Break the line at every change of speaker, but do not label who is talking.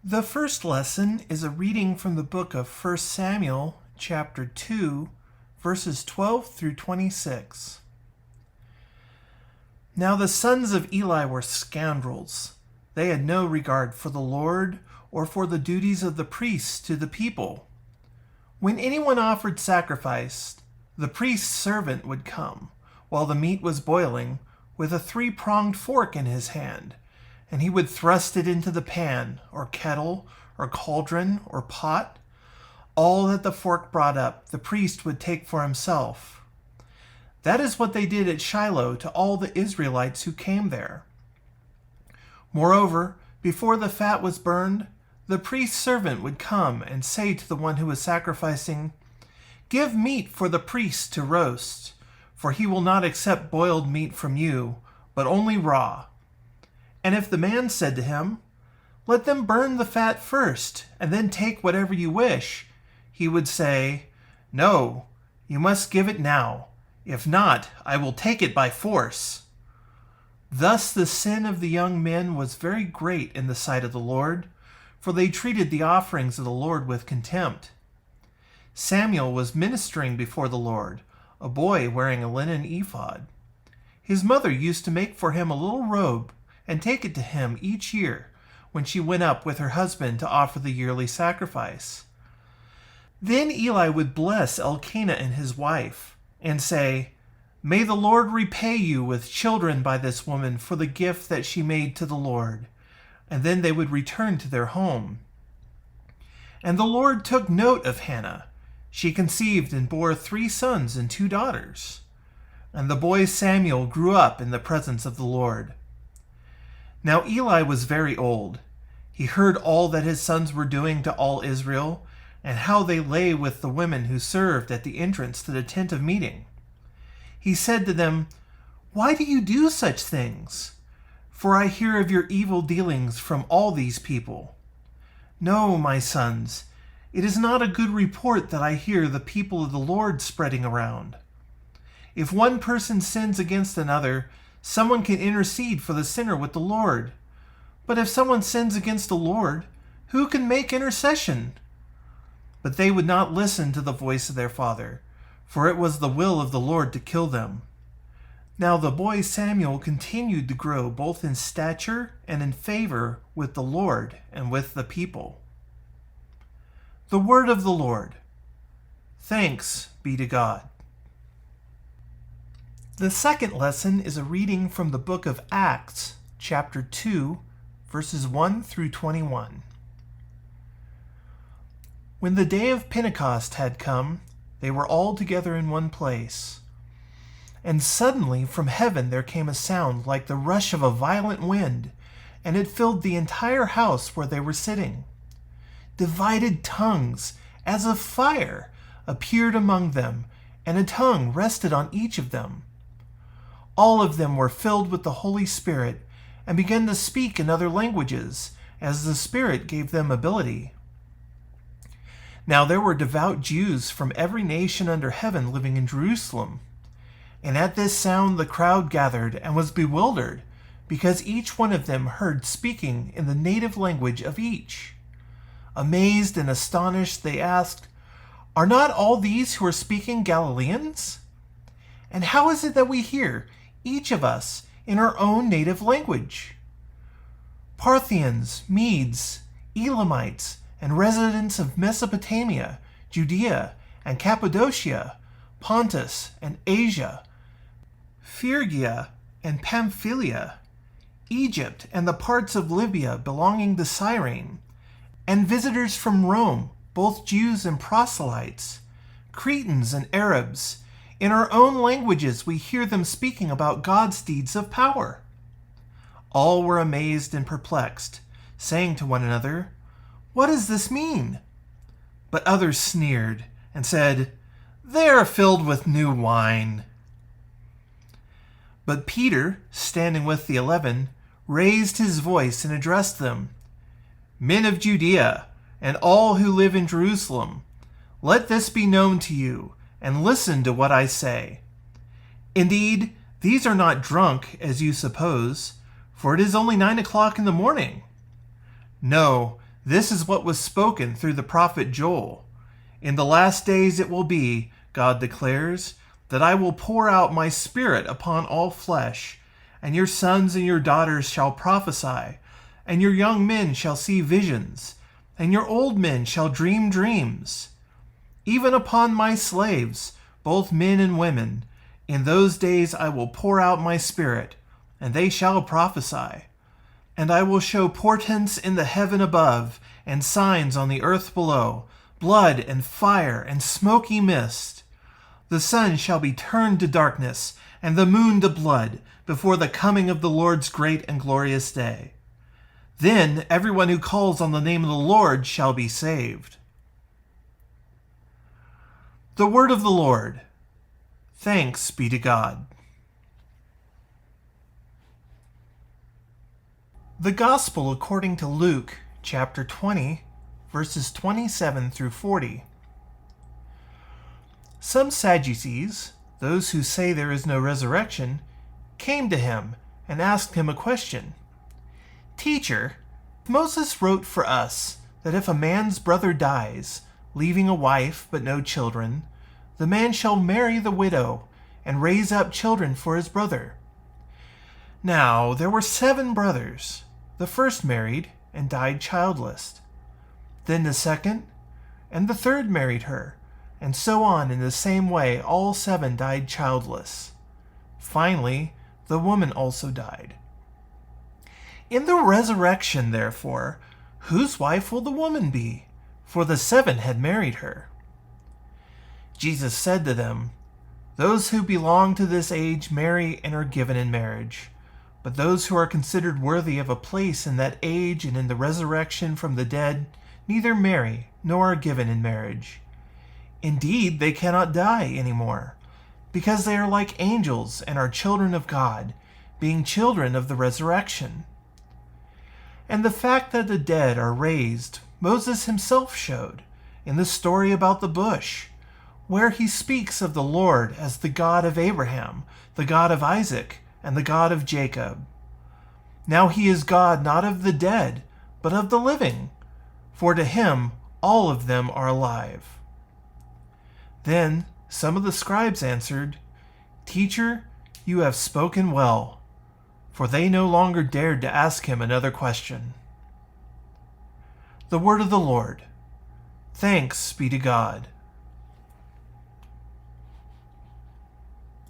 The first lesson is a reading from the book of 1 Samuel, chapter 2, verses 12 through 26. Now the sons of Eli were scoundrels. They had no regard for the Lord or for the duties of the priests to the people. When anyone offered sacrifice, the priest's servant would come, while the meat was boiling, with a three-pronged fork in his hand, and he would thrust it into the pan, or kettle, or cauldron, or pot. All that the fork brought up, the priest would take for himself. That is what they did at Shiloh to all the Israelites who came there. Moreover, before the fat was burned, the priest's servant would come and say to the one who was sacrificing, "Give meat for the priest to roast, for he will not accept boiled meat from you, but only raw." And if the man said to him, "Let them burn the fat first, and then take whatever you wish," he would say, "No, you must give it now. If not, I will take it by force." Thus the sin of the young men was very great in the sight of the Lord, for they treated the offerings of the Lord with contempt. Samuel was ministering before the Lord, a boy wearing a linen ephod. His mother used to make for him a little robe and take it to him each year when she went up with her husband to offer the yearly sacrifice. Then Eli would bless Elkanah and his wife and say, "May the Lord repay you with children by this woman for the gift that she made to the Lord." And then they would return to their home. And the Lord took note of Hannah. She conceived and bore 3 sons and 2 daughters. And the boy Samuel grew up in the presence of the Lord. Now Eli was very old. He heard all that his sons were doing to all Israel, and how they lay with the women who served at the entrance to the tent of meeting. He said to them, "Why do you do such things? For I hear of your evil dealings from all these people. No, my sons, it is not a good report that I hear the people of the Lord spreading around. If one person sins against another, someone can intercede for the sinner with the Lord. But if someone sins against the Lord, who can make intercession?" But they would not listen to the voice of their father, for it was the will of the Lord to kill them. Now the boy Samuel continued to grow both in stature and in favor with the Lord and with the people. The word of the Lord. Thanks be to God. The second lesson is a reading from the book of Acts, chapter 2, verses 1 through 21. When the day of Pentecost had come, they were all together in one place. And suddenly from heaven there came a sound like the rush of a violent wind, and it filled the entire house where they were sitting. Divided tongues, as of fire, appeared among them, and a tongue rested on each of them. All of them were filled with the Holy Spirit, and began to speak in other languages, as the Spirit gave them ability. Now there were devout Jews from every nation under heaven living in Jerusalem. And at this sound the crowd gathered and was bewildered, because each one of them heard speaking in the native language of each. Amazed and astonished, they asked, "Are not all these who are speaking Galileans? And how is it that we hear, each of us, in our own native language? Parthians, Medes, Elamites, and residents of Mesopotamia, Judea, and Cappadocia, Pontus, and Asia, Phrygia and Pamphylia, Egypt, and the parts of Libya belonging to Cyrene, and visitors from Rome, both Jews and proselytes, Cretans and Arabs. In our own languages we hear them speaking about God's deeds of power." All were amazed and perplexed, saying to one another, "What does this mean?" But others sneered and said, "They are filled with new wine." But Peter, standing with the 11, raised his voice and addressed them, "Men of Judea, and all who live in Jerusalem, let this be known to you, and listen to what I say. Indeed, these are not drunk, as you suppose, for it is only 9 o'clock in the morning. No, This is what was spoken through the prophet Joel. In the last days it will be, God declares, that I will pour out my Spirit upon all flesh, and your sons and your daughters shall prophesy, and your young men shall see visions, and your old men shall dream dreams. Even upon my slaves, both men and women, in those days I will pour out my Spirit, and they shall prophesy. And I will show portents in the heaven above, and signs on the earth below, blood and fire and smoky mist. The sun shall be turned to darkness, and the moon to blood, before the coming of the Lord's great and glorious day. Then everyone who calls on the name of the Lord shall be saved. The word of the Lord. Thanks be to God. The Gospel according to Luke, chapter 20, verses 27 through 40. Some Sadducees, those who say there is no resurrection, came to him and asked him a question. Teacher, Moses wrote for us that if a man's brother dies, leaving a wife but no children, the man shall marry the widow and raise up children for his brother. Now there were 7 brothers. The first married and died childless. Then the second and the third married her, and so on in the same way all 7 died childless. Finally, the woman also died. In the resurrection, therefore, whose wife will the woman be? For the 7 had married her. Jesus said to them, Those who belong to this age marry and are given in marriage. But those who are considered worthy of a place in that age and in the resurrection from the dead neither marry nor are given in marriage. Indeed, they cannot die any more, because they are like angels and are children of God, being children of the resurrection. And the fact that the dead are raised, Moses himself showed in the story about the bush, where he speaks of the Lord as the God of Abraham, the God of Isaac, and the God of Jacob. Now he is God not of the dead, but of the living, for to him all of them are alive. Then some of the scribes answered, Teacher, you have spoken well, for they no longer dared to ask him another question. The word of the Lord. Thanks be to God.